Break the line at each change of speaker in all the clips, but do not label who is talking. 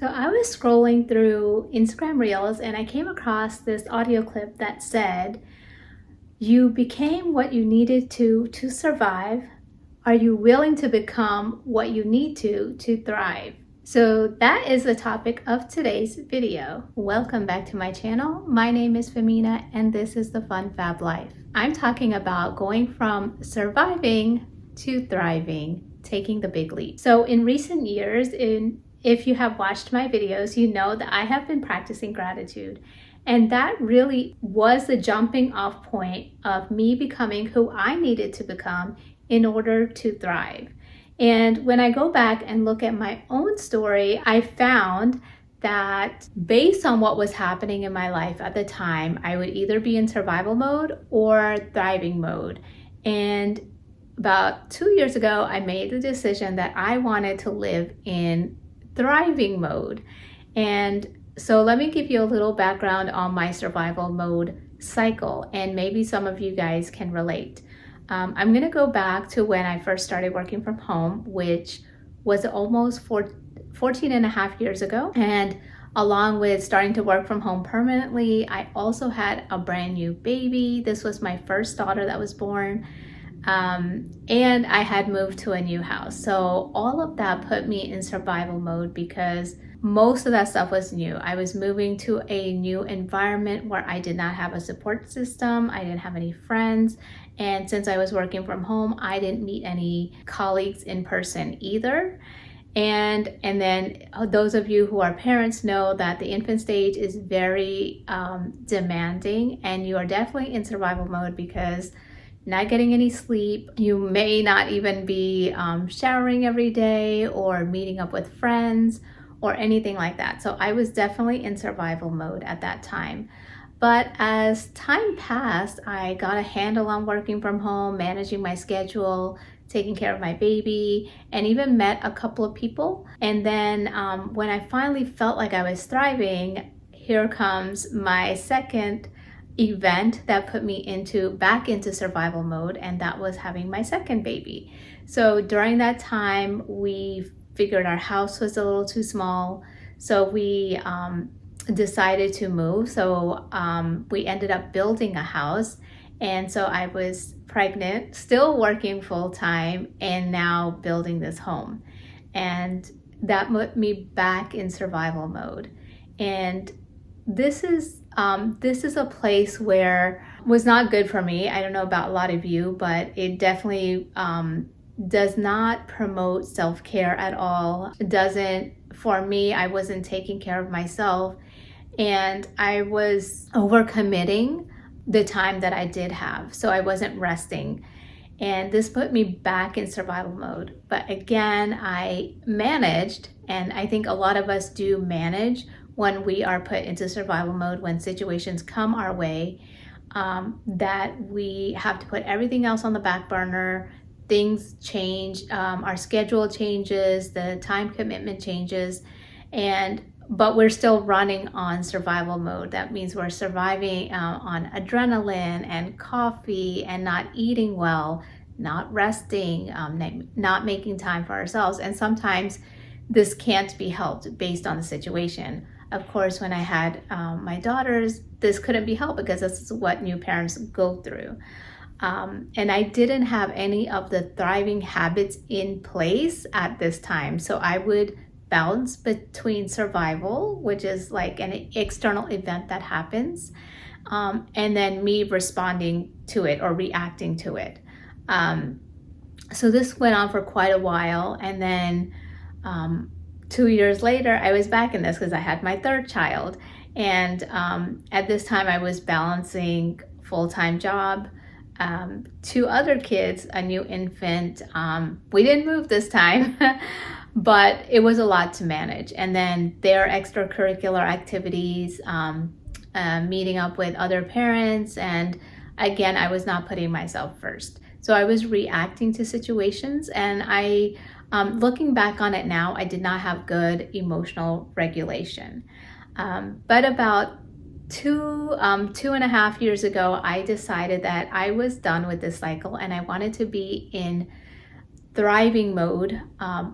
So I was scrolling through Instagram Reels and I came across this audio clip that said, "You became what you needed to survive. Are you willing to become what you need to thrive?" So that is the topic of today's video. Welcome back to my channel. My name is Famina and this is the Fun Fab Life. I'm talking about going from surviving to thriving, taking the big leap. So in recent years, if you have watched my videos, you know that I have been practicing gratitude. And that really was the jumping off point of me becoming who I needed to become in order to thrive. And when I go back and look at my own story, I found that based on what was happening in my life at the time, I would either be in survival mode or thriving mode. And about 2 years ago, I made the decision that I wanted to live in thriving mode. And so let me give you a little background on my survival mode cycle, and maybe some of you guys can relate. I'm going to go back to when I first started working from home, which was almost 14 and a half years ago. And along with starting to work from home permanently, I also had a brand new baby. This was my first daughter that was born. And I had moved to a new house. So all of that put me in survival mode because most of that stuff was new. I was moving to a new environment where I did not have a support system. I didn't have any friends. And since I was working from home, I didn't meet any colleagues in person either. And then those of you who are parents know that the infant stage is very demanding, and you are definitely in survival mode because not getting any sleep. You may not even be showering every day or meeting up with friends or anything like that. So I was definitely in survival mode at that time. But as time passed, I got a handle on working from home, managing my schedule, taking care of my baby, and even met a couple of people. And then when I finally felt like I was thriving, here comes my second event that put me back into survival mode, and that was having my second baby. So during that time, we figured our house was a little too small, so we decided to move. So we ended up building a house, and so I was pregnant, still working full-time, and now building this home, and that put me back in survival mode. And this is a place where was not good for me. I don't know about a lot of you, but it definitely does not promote self-care at all. It doesn't, for me, I wasn't taking care of myself, and I was overcommitting the time that I did have. So I wasn't resting. And this put me back in survival mode. But again, I managed, and I think a lot of us do manage when we are put into survival mode, when situations come our way, that we have to put everything else on the back burner. Things change, our schedule changes, the time commitment changes, but we're still running on survival mode. That means we're surviving on adrenaline and coffee and not eating well, not resting, not making time for ourselves. And sometimes this can't be helped based on the situation. Of course, when I had my daughters, this couldn't be helped because this is what new parents go through. And I didn't have any of the thriving habits in place at this time. So I would bounce between survival, which is like an external event that happens, and then me responding to it or reacting to it. So this went on for quite a while. And then 2 years later, I was back in this because I had my third child. And at this time, I was balancing full-time job, 2 other kids, a new infant. We didn't move this time, but it was a lot to manage. And then their extracurricular activities, meeting up with other parents. And again, I was not putting myself first. So I was reacting to situations, and looking back on it now, I did not have good emotional regulation. But about 2.5 years ago, I decided that I was done with this cycle and I wanted to be in thriving mode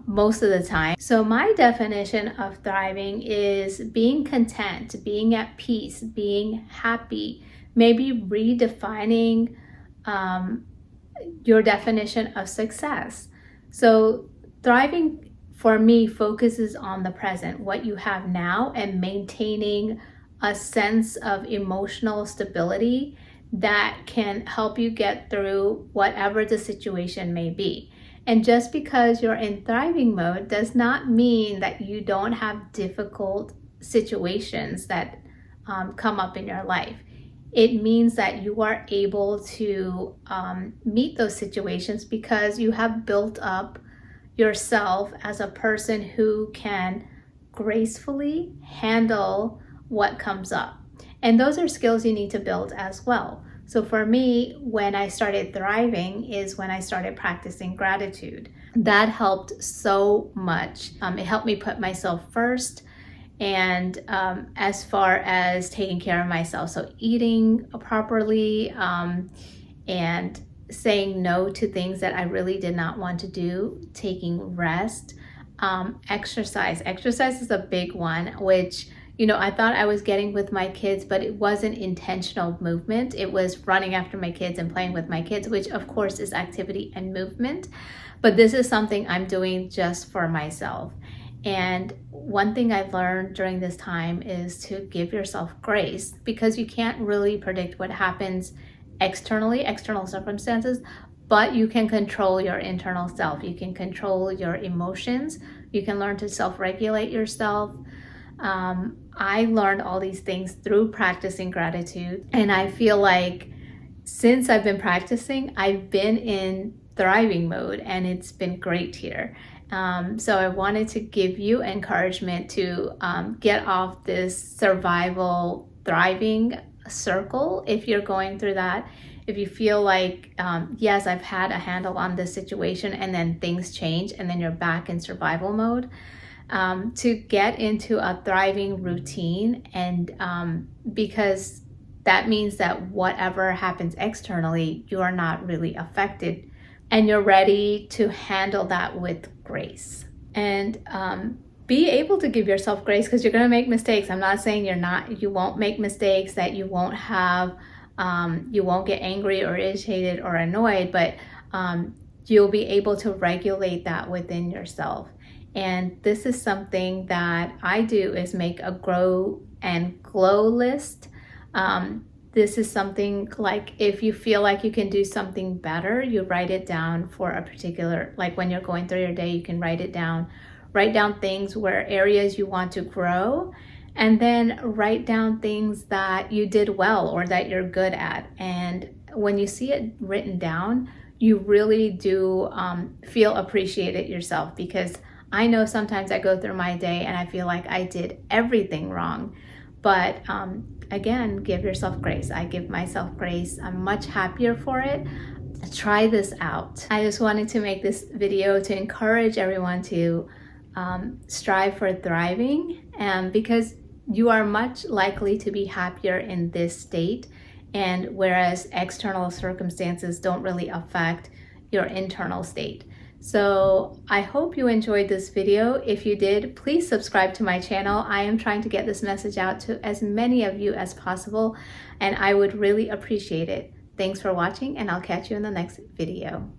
most of the time. So my definition of thriving is being content, being at peace, being happy, maybe redefining your definition of success. So thriving for me focuses on the present, what you have now, and maintaining a sense of emotional stability that can help you get through whatever the situation may be. And just because you're in thriving mode does not mean that you don't have difficult situations that come up in your life. It means that you are able to meet those situations because you have built up yourself as a person who can gracefully handle what comes up. And those are skills you need to build as well. So for me, when I started thriving is when I started practicing gratitude. That helped so much. It helped me put myself first. And as far as taking care of myself, so eating properly and saying no to things that I really did not want to do, taking rest, exercise. Exercise is a big one, which I thought I was getting with my kids, but it wasn't intentional movement. It was running after my kids and playing with my kids, which of course is activity and movement. But this is something I'm doing just for myself. And one thing I've learned during this time is to give yourself grace, because you can't really predict what happens externally, external circumstances, but you can control your internal self. You can control your emotions. You can learn to self-regulate yourself. I learned all these things through practicing gratitude. And I feel like since I've been practicing, I've been in thriving mode, and it's been great here. So I wanted to give you encouragement to get off this survival thriving circle if you're going through that. If you feel like, yes, I've had a handle on this situation, and then things change and then you're back in survival mode, to get into a thriving routine. And because that means that whatever happens externally, you're not really affected, and you're ready to handle that with grace. And be able to give yourself grace, because you're going to make mistakes. I'm not saying you won't make mistakes, that you won't have, you won't get angry or irritated or annoyed, but you'll be able to regulate that within yourself. And this is something that I do, is make a grow and glow list. This is something like, if you feel like you can do something better, you write it down for a particular, like when you're going through your day, you can write it down. Write down things where areas you want to grow, and then write down things that you did well or that you're good at. And when you see it written down, you really do feel appreciated yourself, because I know sometimes I go through my day and I feel like I did everything wrong. But again, give yourself grace. I give myself grace. I'm much happier for it. Try this out. I just wanted to make this video to encourage everyone to strive for thriving, because you are much likely to be happier in this state, and whereas external circumstances don't really affect your internal state. So I hope you enjoyed this video. If you did, please subscribe to my channel. I am trying to get this message out to as many of you as possible, and I would really appreciate it. Thanks for watching, and I'll catch you in the next video.